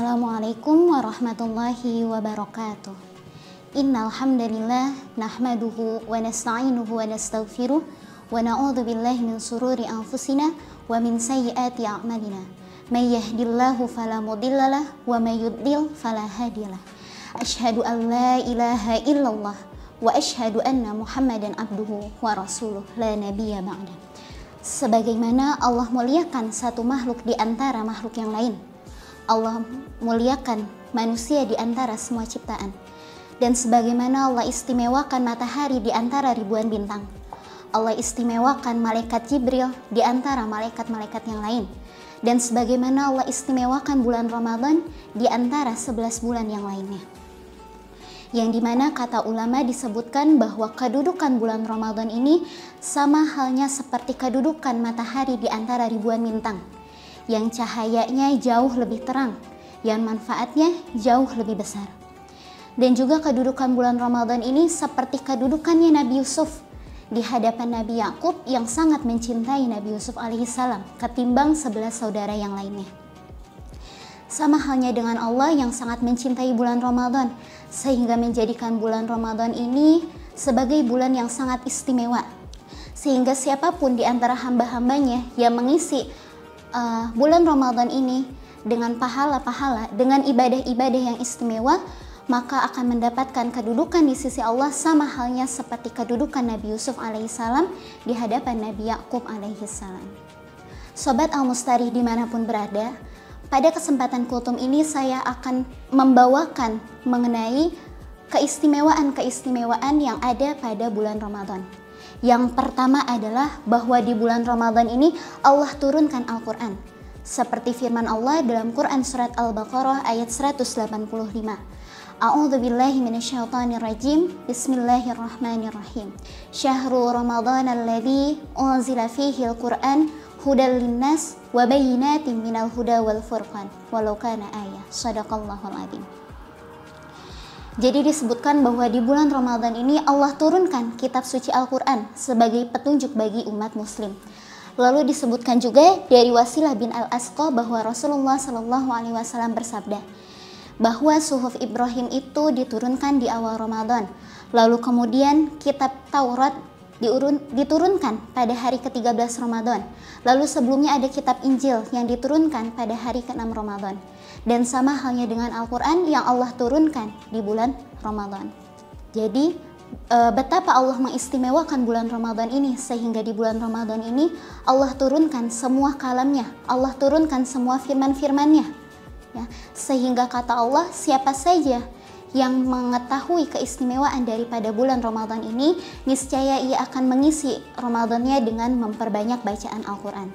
Assalamualaikum warahmatullahi wabarakatuh. Innal hamdalillah nahmaduhu wa nasta'inuhu wa nastaghfiruh wa na'udzu billahi min shururi anfusina wa min sayyiati a'malina. May yahdihillahu fala mudhillalah wa may yudlil fala hadiyalah. Asyhadu an la ilaha illallah wa asyhadu anna Muhammadan abduhu wa rasuluh la nabiyya ba'da. Sebagaimana Allah muliakan satu makhluk di antara makhluk yang lain, Allah muliakan manusia di antara semua ciptaan. Dan sebagaimana Allah istimewakan matahari di antara ribuan bintang, Allah istimewakan malaikat Jibril di antara malaikat-malaikat yang lain. Dan sebagaimana Allah istimewakan bulan Ramadan di antara 11 bulan yang lainnya. Yang dimana kata ulama disebutkan bahwa kedudukan bulan Ramadan ini sama halnya seperti kedudukan matahari di antara ribuan bintang, yang cahayanya jauh lebih terang, yang manfaatnya jauh lebih besar. Dan juga kedudukan bulan Ramadan ini seperti kedudukannya Nabi Yusuf di hadapan Nabi Yakub yang sangat mencintai Nabi Yusuf alaihissalam ketimbang 11 saudara yang lainnya. Sama halnya dengan Allah yang sangat mencintai bulan Ramadan, sehingga menjadikan bulan Ramadan ini sebagai bulan yang sangat istimewa. Sehingga siapapun di antara hamba-hambanya yang mengisi bulan Ramadan ini dengan pahala-pahala, dengan ibadah-ibadah yang istimewa, maka akan mendapatkan kedudukan di sisi Allah sama halnya seperti kedudukan Nabi Yusuf alaihissalam di hadapan Nabi Yakub alaihissalam. Sobat Al-Mustarih dimanapun berada, pada kesempatan kultum ini saya akan membawakan mengenai keistimewaan-keistimewaan yang ada pada bulan Ramadan. Yang pertama adalah bahwa di bulan Ramadan ini Allah turunkan Al-Quran. Seperti firman Allah dalam Quran surat Al-Baqarah ayat 185. A'udzu billahi minasyaitonir rajim. Bismillahirrahmanirrahim. Syahrul Ramadan alladzi unzila fihi al-Qur'an hudal linnas wa bayyinatin minal huda wal furqan walau kana ayah. Shadaqallahul adzim. Jadi disebutkan bahwa di bulan Ramadan ini Allah turunkan kitab suci Al-Quran sebagai petunjuk bagi umat muslim. Lalu disebutkan juga dari Wasilah bin Al-Asqa bahwa Rasulullah SAW bersabda bahwa suhuf Ibrahim itu diturunkan di awal Ramadan. Lalu kemudian kitab Taurat diturunkan pada hari ke-13 Ramadan. Lalu sebelumnya ada kitab Injil yang diturunkan pada hari ke-6 Ramadan. Dan sama halnya dengan Al-Quran yang Allah turunkan di bulan Ramadan. Jadi betapa Allah mengistimewakan bulan Ramadan ini, sehingga di bulan Ramadan ini Allah turunkan semua kalamnya, Allah turunkan semua firman-firmannya, ya, sehingga kata Allah, siapa saja yang mengetahui keistimewaan daripada bulan Ramadan ini, niscaya ia akan mengisi Ramadannya dengan memperbanyak bacaan Al-Quran.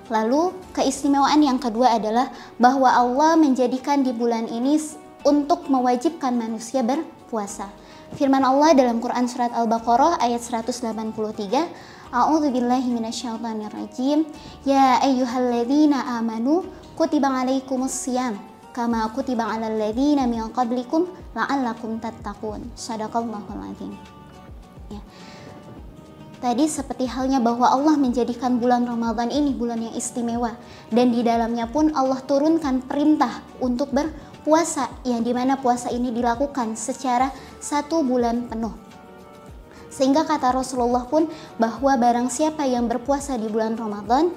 Lalu keistimewaan yang kedua adalah bahwa Allah menjadikan di bulan ini untuk mewajibkan manusia berpuasa. Firman Allah dalam Quran surat Al-Baqarah ayat 183, A'udzu billahi minasyaitonir rajim. Ya ayyuhalladzina amanu kutiba alaikumussyam kama kutiba alal ladzina min qablikum la'allakum tattaqun. Shadaqallahul adzim. Ya. Tadi seperti halnya bahwa Allah menjadikan bulan Ramadan ini bulan yang istimewa, dan di dalamnya pun Allah turunkan perintah untuk berpuasa, yang dimana puasa ini dilakukan secara 1 bulan penuh. Sehingga kata Rasulullah pun bahwa barang siapa yang berpuasa di bulan Ramadan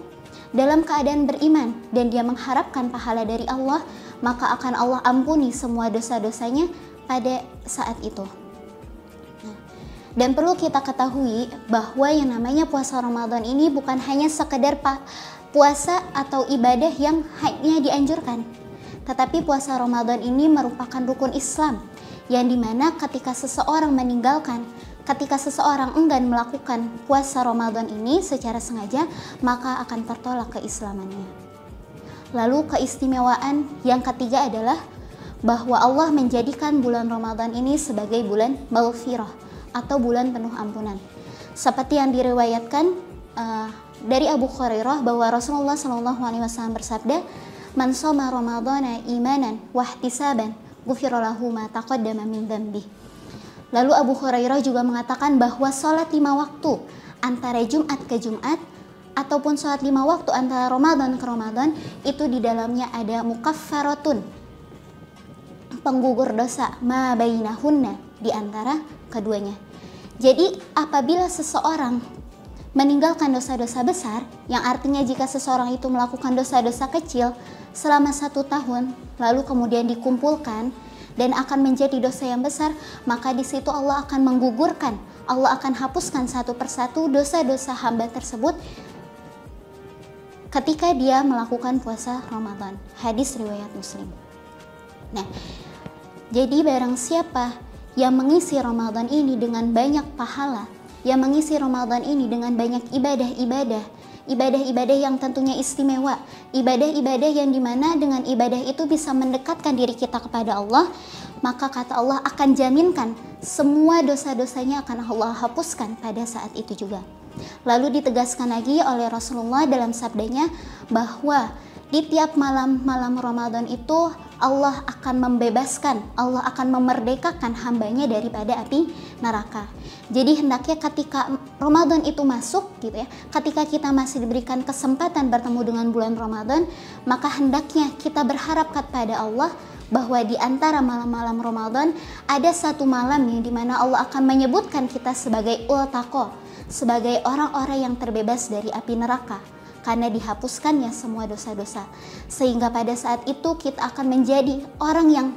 dalam keadaan beriman dan dia mengharapkan pahala dari Allah, maka akan Allah ampuni semua dosa-dosanya pada saat itu. Dan perlu kita ketahui bahwa yang namanya puasa Ramadan ini bukan hanya sekedar puasa atau ibadah yang hanya dianjurkan, tetapi puasa Ramadan ini merupakan rukun Islam, yang dimana ketika seseorang meninggalkan, ketika seseorang enggan melakukan puasa Ramadan ini secara sengaja, maka akan tertolak keislamannya. Lalu keistimewaan yang ketiga adalah bahwa Allah menjadikan bulan Ramadan ini sebagai bulan maghfirah atau bulan penuh ampunan. Seperti yang diriwayatkan dari Abu Hurairah bahwa Rasulullah SAW bersabda, "Man shoma Ramadhana imanan wahtisaban, ghufira lahu ma taqaddama min dzambi." Lalu Abu Hurairah juga mengatakan bahwa sholat 5 waktu antara Jumat ke Jumat ataupun sholat 5 waktu antara Ramadan ke Ramadan itu di dalamnya ada mukaffaratun, penggugur dosa, ma bainahunna, di antara keduanya. Jadi apabila seseorang meninggalkan dosa-dosa besar, yang artinya jika seseorang itu melakukan dosa-dosa kecil selama 1 tahun, lalu kemudian dikumpulkan dan akan menjadi dosa yang besar, maka di situ Allah akan menggugurkan, Allah akan hapuskan satu persatu dosa-dosa hamba tersebut ketika dia melakukan puasa Ramadan. Hadis riwayat Muslim. Nah, jadi barang siapa yang mengisi Ramadan ini dengan banyak pahala, yang mengisi Ramadan ini dengan banyak ibadah-ibadah yang tentunya istimewa, ibadah-ibadah yang dimana dengan ibadah itu bisa mendekatkan diri kita kepada Allah, maka kata Allah akan jaminkan semua dosa-dosanya akan Allah hapuskan pada saat itu juga. Lalu ditegaskan lagi oleh Rasulullah dalam sabdanya bahwa di tiap malam-malam Ramadan itu Allah akan membebaskan, Allah akan memerdekakan hambanya daripada api neraka. Jadi hendaknya ketika Ramadan itu masuk gitu ya, ketika kita masih diberikan kesempatan bertemu dengan bulan Ramadan, maka hendaknya kita berharap kepada Allah bahwa di antara malam-malam Ramadan ada satu malam yang dimana Allah akan menyebutkan kita sebagai ultaqo, sebagai orang-orang yang terbebas dari api neraka, karena dihapuskannya semua dosa-dosa, sehingga pada saat itu kita akan menjadi orang yang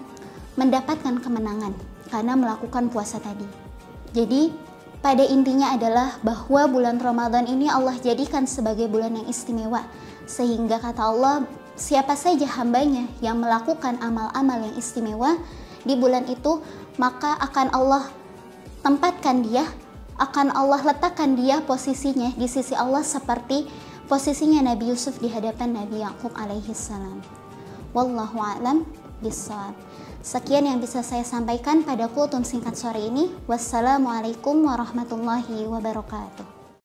mendapatkan kemenangan karena melakukan puasa tadi. Jadi pada intinya adalah bahwa bulan Ramadan ini Allah jadikan sebagai bulan yang istimewa, sehingga kata Allah, siapa saja hambanya yang melakukan amal-amal yang istimewa di bulan itu, maka akan Allah tempatkan dia, akan Allah letakkan dia posisinya di sisi Allah seperti posisinya Nabi Yusuf di hadapan Nabi Yakub alaihi salam. Wallahu a'lam bishawab. Sekian yang bisa saya sampaikan pada kultum singkat sore ini. Wassalamualaikum warahmatullahi wabarakatuh.